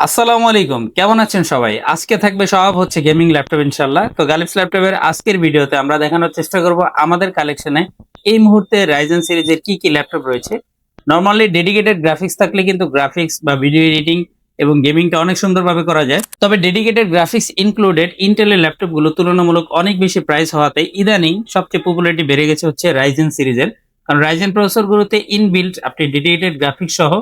আসসালামু আলাইকুম, কেমন আছেন সবাই? আজকে থাকবে সব হচ্ছে গেমিং ল্যাপটপ ইনশাআল্লাহ। তো গালিফস ল্যাপটপের আজকের ভিডিওতে আমরা দেখানোর চেষ্টা করব আমাদের কালেকশনে এই মুহূর্তে রাইজেন সিরিজের কি ল্যাপটপ রয়েছে। নরমালি ডেডিকেটেড গ্রাফিক্স থাকলে কিন্তু গ্রাফিক্স বা ভিডিও এডিটিং এবং গেমিংটা অনেক সুন্দরভাবে করা যায়। তবে ডেডিকেটেড গ্রাফিক্স ইনক্লুডেড ইন্টেলের ল্যাপটপগুলো তুলনামূলক অনেক বেশি প্রাইস হওয়াতে ইদানিং সবচেয়ে পপুলারিটি বেড়ে গেছে হচ্ছে রাইজেন সিরিজের। কারণ রাইজেন প্রসেসরগুলোতে ইনবিল্ট আপনি ডেডিকেটেড গ্রাফিক্স সহ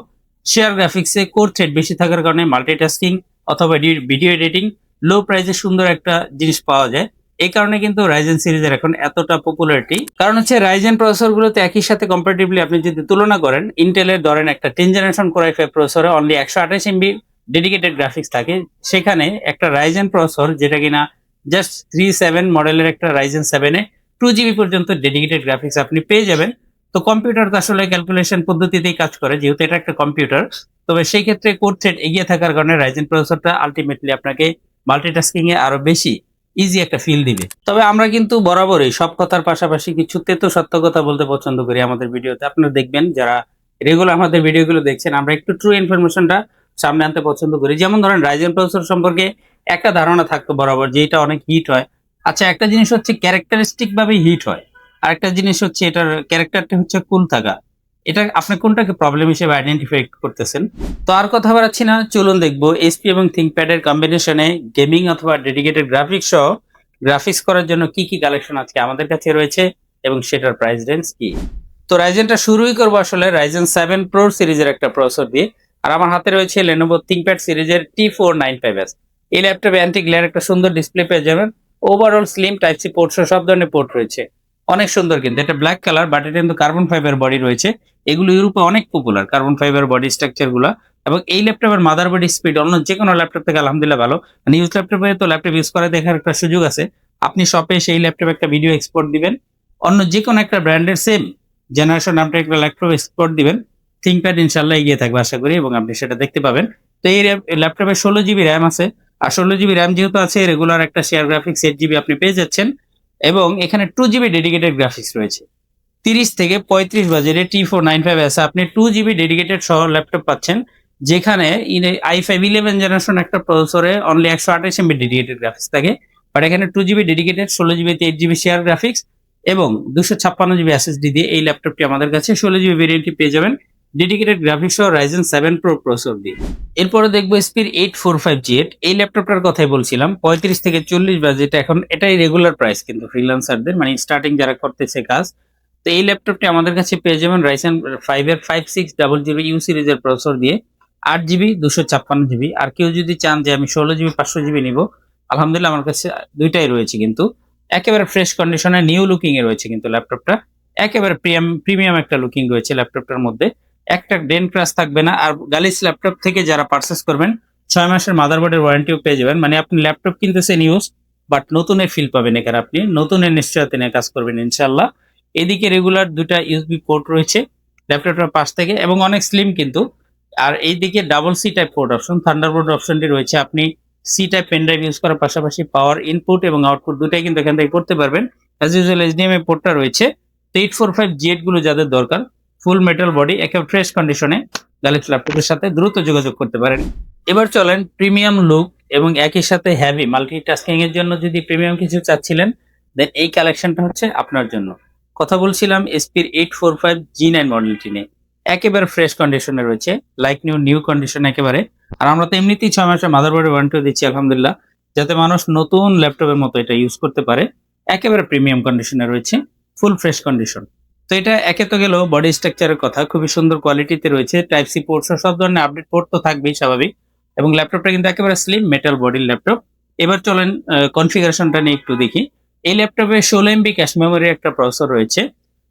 শেয়ার গ্রাফিক্সে কোর থ্রেড বেশি থাকার কারণে মাল্টিটাস্কিং অথবা ভিডিও এডিটিং লো প্রাইসে সুন্দর একটা জিনিস পাওয়া যায়। এই কারণে কিন্তু রাইজেন সিরিজের এখন এতটা পপুলারিটি। কারণ হচ্ছে রাইজেন প্রসেসরগুলোতে একই সাথে কম্পারেটিভলি আপনি যদি তুলনা করেন, ইন্টেলের ধরেন একটা 10 জেনারেশন কোর i5 প্রসেসরে অনলি 128 এমবি ডেডিকেটেড গ্রাফিক্স থাকে, সেখানে একটা রাইজেন প্রসেসর যেটা কিনা জাস্ট 37 মডেলের একটা রাইজেন 7 এ 2 জিবি পর্যন্ত ডেডিকেটেড গ্রাফিক্স আপনি পেয়ে যাবেন। তো কম্পিউটার তো আসলে ক্যালকুলেশন পদ্ধতিতেই কাজ করে, যেহেতু এটা একটা কম্পিউটার। তবে সেই ক্ষেত্রে কোর থ্রেড এগিয়ে থাকার কারণে রাইজেন প্রসেসরটা আলটিমেটলি আপনাকে মাল্টিটাস্কিং এ আরো বেশি ইজি একটা ফিল দিবে। তবে আমরা কিন্তু বরাবরই সব কথার পাশাপাশি কিছু তেতো সত্য কথা বলতে পছন্দ করি আমাদের ভিডিওতে। আপনারা দেখবেন যারা রেগুলার আমাদের ভিডিওগুলো দেখছেন, আমরা একটু ট্রু ইনফরমেশনটা সামনে আনতে পছন্দ করি। যেমন ধরেন রাইজেন প্রসেসর সম্পর্কে একটা ধারণা থাকতো বরাবর যে এটা অনেক হিট হয়। আচ্ছা, একটা জিনিস হচ্ছে ক্যারেক্টারিস্টিক ভাবে হিট হয়, আরেকটা জিনিস হচ্ছে এটার ক্যারেক্টারটা হচ্ছে কুল থাকা। এটা আপনি কোনটাকে প্রবলেম হিসেবে আইডেন্টিফাই করতেছেন? তো আর কথা বাড়াচ্ছি না, চলুন দেখবো এসপি এবং থিংকপ্যাডের কম্বিনেশনে গেমিং অথবা ডেডিকেটেড গ্রাফিক্স সহ গ্রাফিক্স করার জন্য কি কালেকশন আজকে আমাদের কাছে রয়েছে এবং সেটার প্রাইস রেঞ্জ কি। তো রাইজেনটা শুরুই করবো আসলে রাইজেন 7 প্রো সিরিজের একটা প্রসেসর দিয়ে। আর আমার হাতে রয়েছে লেনোভো থিংকপ্যাড সিরিজের T495S। এই ল্যাপটপে অ্যান্টি গ্লেয়ার একটা সুন্দর ডিসপ্লে পেয়ে যাবেন। Overall slim type C port সহ সব ধরনের পোর্ট রয়েছে। অনেক সুন্দর, কিন্তু এটা ব্ল্যাক কালার, বাট এটা কিন্তু কার্বন ফাইবার বডি রয়েছে। এগুলো ইউরোপে অনেক popular carbon fibre body structure গুলা। এবং এই ল্যাপটপের মাদারবোর্ড স্পিড অন্য যে কোনো ল্যাপটপ থেকে আলহামদুলিল্লাহ ভালো। মানে ইউজ ল্যাপটপে তো ল্যাপটপ ইউজ করে দেখার একটা সুযোগ আছে। আপনি শপে সেই ল্যাপটপে একটা ভিডিও এক্সপোর্ট দিবেন, অন্য যে কোনো একটা ব্র্যান্ডের সেম জেনারেশন আপনি একটা ল্যাপটপ এক্সপোর্ট দিবেন, থিংকপ্যাড ইনশাল্লাহ এগিয়ে থাকবে আশা করি, এবং আপনি সেটা দেখতে পাবেন। তো এই ল্যাপটপে 16 জিবি র্যাম আছে। আর 16 জিবি র্যাম যেহেতু আছে, রেগুলার একটা শেয়ার গ্রাফিক্স 8 জিবি আপনি পেয়ে যাচ্ছেন। এবং এখানে 2 জিবি ডেডিকেটেড গ্রাফিক্স রয়েছে। 30 থেকে 35 বাজেটে T495S আপনি 2 জিবি ডেডিকেটেড সহ ল্যাপটপ পাচ্ছেন, যেখানে i5 11 জেনারেশন একটা প্রসেসরে অনলি 128 এমবি ডেডিকেটেড গ্রাফিক্স থাকে। বাট এখানে 2 GB dedicated, 16 জিবিতে 8 GB share graphics এবং 256 জিবি এসএসডি দিয়ে এই ল্যাপটপটি আমাদের কাছে 16 জিবি ভেরিয়েন্টটি পেয়ে যাবেন ডেডিকেটেড গ্রাফিক্স সহ রাইজেন 7 প্রো প্রসেসর দিয়ে। এরপরে দেখবো এসপির 845G8। এই ল্যাপটপটার কথাই বলছিলাম, 35 থেকে 40 বাজেট। এখন এটাই রেগুলার প্রাইস কিন্তু ফ্রিল্যান্সারদের, মানে স্টার্টিং যারা করতেছে কাজ। তো এই ল্যাপটপটি আমাদের কাছে পেয়ে যাবেন রাইজেন 5 এর 5600 ইউ সিরিজের প্রসেসর দিয়ে, 8 জিবি 256 জিবি। আর কেউ যদি চান যে আমি 16 জিবি 500 জিবি নিব, আলহামদুলিল্লাহ আমার কাছে দুইটাই রয়েছে, কিন্তু একেবারে ফ্রেশ কন্ডিশনে নিউ লুকিং এ রয়েছে। কিন্তু ল্যাপটপটা একেবারে প্রিমিয়াম একটা লুকিং রয়েছে ল্যাপটপটার মধ্যে, একটা ডেন ক্রাশ থাকবে না। আর গালিস ল্যাপটপ থেকে যারা পারচেস করবেন 6 মাসের মাদারবোর্ডের ওয়ারেন্টিও পেয়ে যাবেন। মানে আপনি ল্যাপটপ কিনতেছেন ইউজ, বাট নতুনের ফিল পাবেন এখানে, আপনি নতুনের নিশ্চয়তা নিয়ে কাজ করবেন ইনশাল্লাহ। এদিকে রেগুলার দুটা ইউএসবি পোর্ট রয়েছে ল্যাপটপটার পাশ থেকে এবং অনেক স্লিম কিন্তু। আর এইদিকে double C type port option, thunderbolt অপশনটি রয়েছে। আপনি C type pen drive use করার পাশাপাশি পাওয়ার ইনপুট এবং আউটপুট দুটাই কিন্তু এখান থেকে করতে পারবেন। অ্যাজ ইউজুয়াল এইচডিএমআই পোর্টটা রয়েছে। তো 845G8 গুলো যাদের দরকার, ফুল মেটাল বডি, একেবারে ফ্রেশ কন্ডিশনে গ্যালাক্সি ল্যাপটপের সাথে দ্রুত যোগাযোগ করতে পারেন। এবার চলেন প্রিমিয়াম লুক এবং একই সাথে হ্যাভি মাল্টিটাস্কিং এর জন্য যদি প্রিমিয়াম কিছু চাচ্ছিলেন, দেন এই কালেকশনটা হচ্ছে আপনার জন্য। কথা বলছিলাম এসপির 845G9 মডেলটি নিয়ে। একেবারে ফ্রেশ কন্ডিশনে রয়েছে, লাইক নিউ কন্ডিশন একেবারে। আর আমরা তো এমনিতেই 6 মাসের মাদারবোর্ডের ওয়ারেন্টিও দিচ্ছি আলহামদুলিল্লাহ, যাতে মানুষ নতুন ল্যাপটপের মতো এটা ইউজ করতে পারে। একেবারে প্রিমিয়াম কন্ডিশনে রয়েছে, ফুল ফ্রেশ কন্ডিশন। তো এটা একে তো গেল বডি স্ট্রাকচারের কথা, খুবই সুন্দর কোয়ালিটিতে রয়েছে। টাইপ সি পোর্ট সব ধরনের আপডেট পোর্ট তো থাকবেই স্বাভাবিক। এবং ল্যাপটপটা কিন্তু একেবারে স্লিম মেটাল বডির ল্যাপটপ। এবার চলেন কনফিগারেশনটা নিয়ে একটু দেখি। এই ল্যাপটপে 16 MB ক্যাশ মেমোরি একটা প্রসেসর রয়েছে,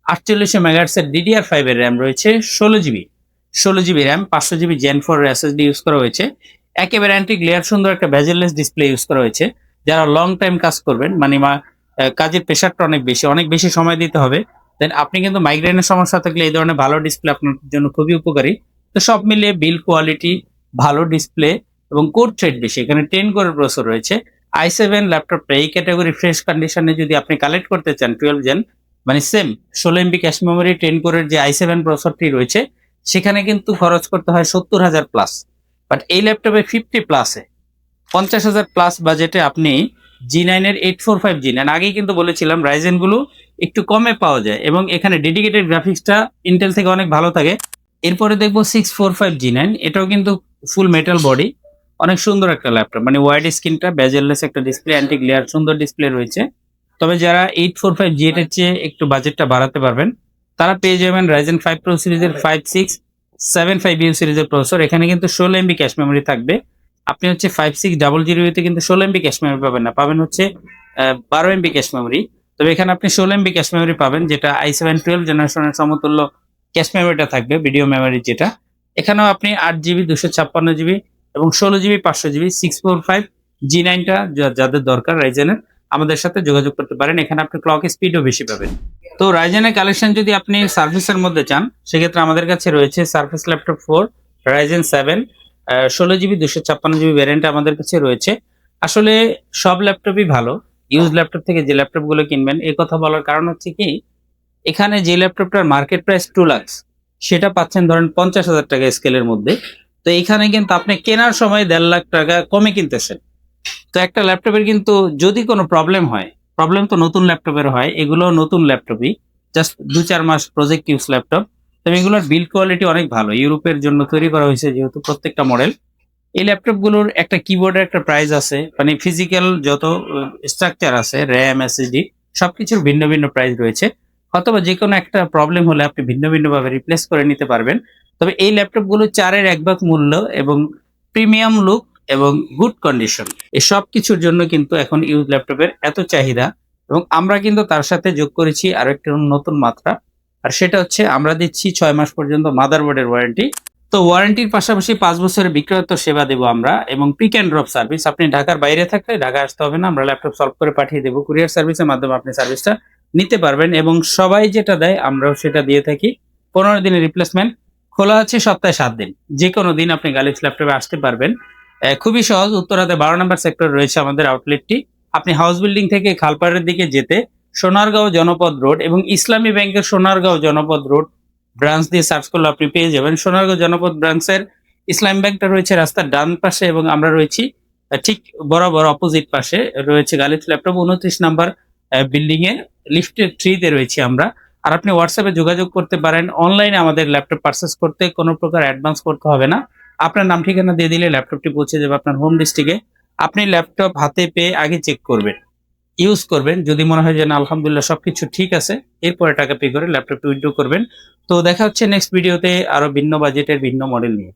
4800 মেগাহার্টজ এর DDR5 এর র্যাম রয়েছে, 16 GB RAM, 500 GB Gen 4 SSD use করা হয়েছে। একেবারে অ্যান্টি গ্লেয়ার সুন্দর একটা বেজেললেস ডিসপ্লে ইউজ করা হয়েছে। যারা লং টাইম কাজ করবেন, মানে কাজের প্রেশারটা অনেক বেশি সময় দিতে হবে, দেন আপনি কিন্তু মাইগ্রেনের সমস্যা থাকলে এই ধরনের ভালো ডিসপ্লে আপনার জন্য খুবই উপকারী। তো সব মিলিয়ে বিল্ড কোয়ালিটি, ভালো ডিসপ্লে এবং কোর থ্রেড বেশি। এখানে 10 কোরের প্রসেসর রয়েছে। i7 ল্যাপটপটা এই ক্যাটাগরি ফ্রেশ কন্ডিশনে যদি আপনি কালেক্ট করতে চান 12 জেন, মানে সেম 16 MB ক্যাশ মেমোরি 10 কোরের যে i7 প্রসেসরটি রয়েছে, সেখানে কিন্তু খরচ করতে হয় 70,000 প্লাস। বাট এই ল্যাপটপে 50 প্লাসে 50,000 প্লাস বাজেটে আপনি G9 এর 845 G9 আগেই কিন্তু বলেছিলাম রাইজেন গুলো একটু কমে পাওয়া যায় এবং এখানে ডেডিকেটেড গ্রাফিক্সটা ইন্টেল থেকে অনেক ভালো থাকে। এরপরে দেখবো 645 G9, এটাও কিন্তু ফুল মেটাল বডি, অনেক সুন্দর একটা ল্যাপটপ, মানে ওয়াইড স্ক্রিনটা, বেজেললেস একটা ডিসপ্লে, অ্যান্টি গ্লেয়ার সুন্দর ডিসপ্লে রয়েছে। তবে যারা 845 G8 এর চেয়ে একটু বাজেটটা বাড়াতে পারবেন তারা পেয়ে যাবেন রাইজেন 5 প্রো সিরিজের 5675U সিরিজের প্রসেসর। এখানে কিন্তু 16 MB ক্যাশ মেমোরি থাকবে। আপনি হচ্ছে 5600 তে কিন্তু 16 MB ক্যাশ মেমোরি পাবেন না, পাবেন হচ্ছে 12 MB ক্যাশ মেমোরি। তবে এখানে আপনি 16 MB ক্যাশ মেমোরি পাবেন, যেটা i7 12 জেনারেশনের সমতুল্য ক্যাশ মেমোরিটা থাকবে, ভিডিও মেমোরি যেটা। এখানেও আপনি 8GB 256GB এবং 16GB 500GB 645 G9টা যাদের দরকার রাইজেনের, আমাদের সাথে যোগাযোগ করতে পারেন। এখানে আপনি ক্লক স্পিডও বেশি পাবেন। তো রাইজেনের কালেকশন যদি আপনি সার্ভিসের মধ্যে চান, সেক্ষেত্রে আমাদের কাছে রয়েছে service laptop 4 Ryzen 7 16GB 256GB variant আমাদের কাছে রয়েছে। আসলে সব ল্যাপটপই ভালো, ইউজ ল্যাপটপ থেকে যে ল্যাপটপগুলো কিনবেন এই কথা বলার কারণ হচ্ছে কি, এখানে যে ল্যাপটপটার মার্কেট প্রাইস 2 লাখ সেটা পাচ্ছেন ধরেন 50,000 টাকা স্কেলের মধ্যে। তো এখানে কিন্তু আপনি কেনার সময় 1.5 লাখ টাকা কমে কিনতেছেন। তো একটা ল্যাপটপের কিন্তু যদি কোনো প্রবলেম হয়, প্রবলেম তো নতুন ল্যাপটপের হয়, এগুলো নতুন ল্যাপটপই, জাস্ট 2-4 মাস প্রজেক্ট ইউজ ল্যাপটপ। তবে এগুলোর বিল্ড কোয়ালিটি অনেক ভালো, ইউরোপের জন্য তৈরি করা হয়েছে যেহেতু প্রত্যেকটা মডেল। এই ল্যাপটপগুলোর একটা কিবোর্ডের একটা প্রাইস আছে, মানে ফিজিক্যাল যত স্ট্রাকচার আছে, র্যাম, এসএসডি সবকিছুর ভিন্ন ভিন্ন প্রাইস রয়েছে। অথবা যে কোনো একটা প্রবলেম হলে আপনি ভিন্ন ভিন্ন ভাবে রিপ্লেস করে নিতে পারবেন। তবে এই ল্যাপটপগুলো 4-এর 1 ভাগ মূল্য এবং প্রিমিয়াম লুক এবং গুড কন্ডিশন, এই সব কিছুর জন্য কিন্তু এখন ইউজ ল্যাপটপের এত চাহিদা। এবং আমরা কিন্তু তার সাথে যোগ করেছি আরো একটা নতুন মাত্রা, আর সেটা হচ্ছে আমরা দিচ্ছি 6 মাস পর্যন্ত মাদারবোর্ডের ওয়ারেন্টি। তো ওয়ারেন্টির পাশাপাশি 5 বছরের বিক্রয়োত্তর সেবা দেবো আমরা, এবং পিক অ্যান্ড ড্রপ সার্ভিস। আপনি ঢাকার বাইরে থাকলে ঢাকা আসতে হবে না, আমরা ল্যাপটপ সলভ করে পাঠিয়ে দেবো। কুরিয়ার সার্ভিসের মাধ্যমে আপনি সার্ভিসটা নিতে পারবেন, এবং সবাই যেটা দেয় আমরাও সেটা দিয়ে থাকি। 15 দিনের রিপ্লেসমেন্ট, খোলা আছে সপ্তাহে 7 দিন, যে কোনো দিন আপনি গালিফ ল্যাপটপে আসতে পারবেন। খুবই সহজ, উত্তরাতে 12 নম্বর সেক্টর রয়েছে আমাদের আউটলেটটি। আপনি হাউস বিল্ডিং থেকে খালপাড়ের দিকে যেতে সোনারগাঁও জনপদ রোড এবং ইসলামী ব্যাংকের সোনারগাঁও জনপদ রোড ব্রাঞ্চ দিয়ে সার্চ করলে আপনি পেয়ে যাবেন। সোনারগাঁও জনপদ ব্রাঞ্চের ইসলামী ব্যাংকটা রয়েছে রাস্তার ডান পাশে, এবং আমরা রয়েছি ঠিক বরাবর অপোজিট পাশে রয়েছে গালিফ ল্যাপটপ 29 নাম্বার বিল্ডিং এ, লিফটের 3-তে রয়েছি আমরা। আর আপনি হোয়াটসঅ্যাপে যোগাযোগ করতে পারেন। অনলাইনে আমাদের ল্যাপটপ পারচেস করতে কোনো প্রকার অ্যাডভান্স করতে হবে না, আপনার নাম ঠিকানা দিয়ে দিলে ল্যাপটপটি পৌঁছে যাবে আপনার হোম ডিস্ট্রিক্টে। আপনি ল্যাপটপ হাতে পেয়ে আগে চেক করবেন, ইউজ করবেন, যদি মনে হয় যে না আলহামদুলিল্লাহ সবকিছু ঠিক আছে, এরপরে টাকা পে করে ল্যাপটপটি উইথড্র করবেন। তো দেখা হচ্ছে নেক্সট ভিডিওতে আরো ভিন্ন বাজেটের ভিন্ন মডেল নিয়ে।